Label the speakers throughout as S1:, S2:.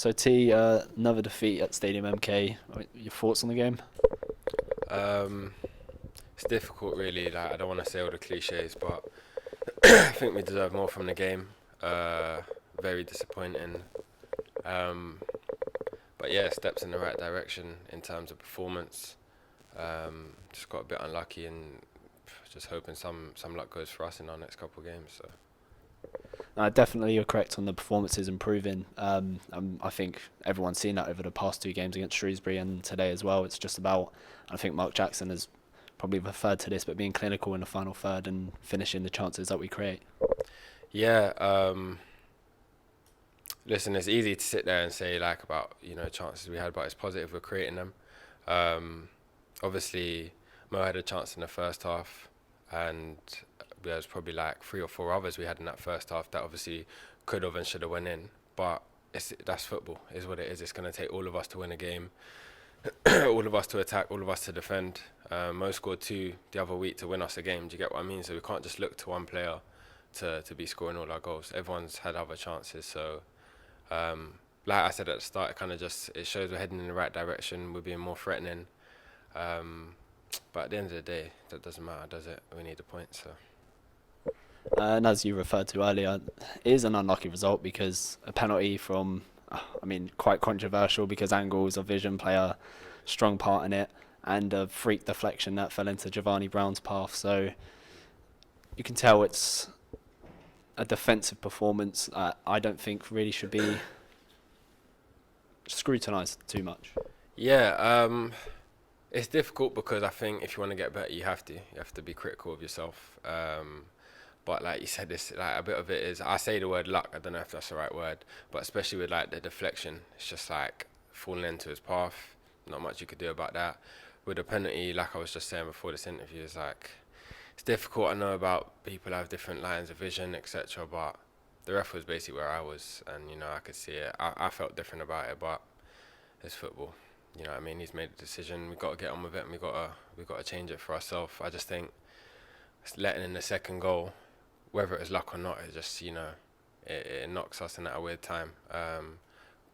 S1: So another defeat at Stadium MK. Your thoughts on the game?
S2: Um, it's difficult, really. Like I don't want to say all the cliches, but I think we deserve more from the game. Uh, Very disappointing. Um, but yeah, steps in the right direction in terms of performance. Just got a bit unlucky and just hoping some luck goes for us in our next couple of games. So
S1: Definitely, you're correct on the performances improving. I think everyone's seen that over the past two games against Shrewsbury and today as well. It's just about, I think Mark Jackson has probably referred to this, but being clinical in the final third and finishing the chances that we create.
S2: yeah, listen, it's easy to sit there and say like about chances we had, but it's positive we're creating them. Um, Obviously, Mo had a chance in the first half, and there's probably like three or four others we had in that first half that obviously could have and should have went in. But that's football, is what it is. It's going to take all of us to win a game, all of us to attack, all of us to defend. Mo scored two the other week to win us a game. Do you get what I mean? So we can't just look to one player to be scoring all our goals. Everyone's had other chances, so like I said at the start, it shows we're heading in the right direction. We're being more threatening. Um, but at the end of the day, that doesn't matter, does it? We need the points. So
S1: And as you referred to earlier, it is an unlucky result because a penalty from, quite controversial because Angles, a vision player, strong part in it, and a freak deflection that fell into Giovanni Brown's path. So you can tell it's a defensive performance I don't think really should be scrutinised too much.
S2: yeah, it's difficult because I think if you want to get better, you have to be critical of yourself. But like you said, this like a bit of it is I say the word luck. I don't know if that's the right word, but especially with like the deflection, it's just like falling into his path. Not much you could do about that. With the penalty, like I was just saying before this interview, is like it's difficult. I know about people have different lines of vision, etc. But the ref was basically where I was, and I could see it. I felt different about it, but it's football. You know what I mean? He's made a decision. We got to get on with it, and we got to change it for ourselves. I just think letting in the second goal, whether it's luck or not, it just it knocks us in at a weird time.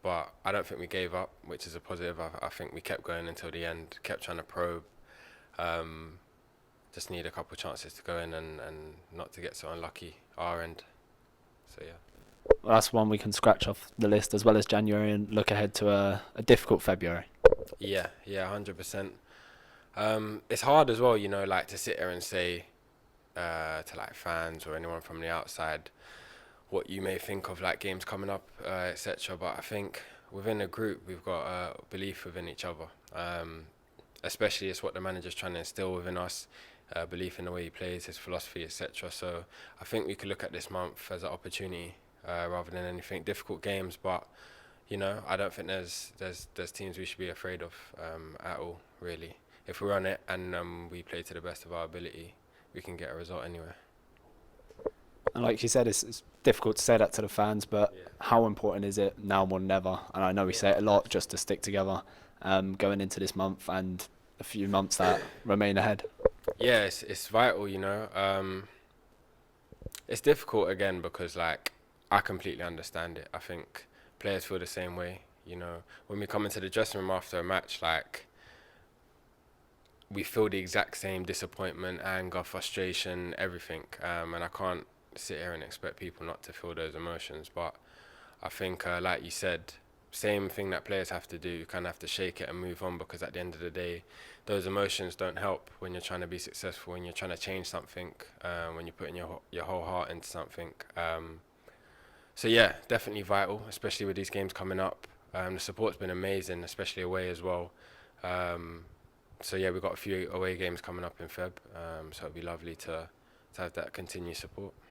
S2: But I don't think we gave up, which is a positive. I think we kept going until the end, kept trying to probe. Um, just need a couple of chances to go in and not to get so unlucky our end. So yeah.
S1: Well, that's one we can scratch off the list as well as January and look ahead to a difficult February.
S2: Yeah, 100%. It's hard as well, like to sit here and say to like fans or anyone from the outside what you may think of like games coming up, etc. But I think within the group we've got belief within each other. Especially it's what the manager's trying to instill within us, belief in the way he plays, his philosophy, etc. So I think we could look at this month as an opportunity rather than anything. Difficult games, but I don't think there's teams we should be afraid of at all. Really, if we're on it and we play to the best of our ability, we can get a result anywhere.
S1: And like you said, it's difficult to say that to the fans, but
S2: Yeah.
S1: how important is it now more than ever? And I know we
S2: Yeah,
S1: say it a lot,
S2: exactly.
S1: just to stick together, going into this month and a few months that remain ahead.
S2: Yeah, it's vital. It's difficult again because like I completely understand it. I think players feel the same way. When we come into the dressing room after a match, like we feel the exact same disappointment, anger, frustration, everything. And I can't sit here and expect people not to feel those emotions. But I think, like you said, same thing that players have to do. You kind of have to shake it and move on because at the end of the day, those emotions don't help when you're trying to be successful, when you're trying to change something, when you're putting your whole heart into something. So yeah, definitely vital, especially with these games coming up. The support's been amazing, especially away as well. Um, so yeah, we've got a few away games coming up in Feb. So it'd be lovely to have that continued support.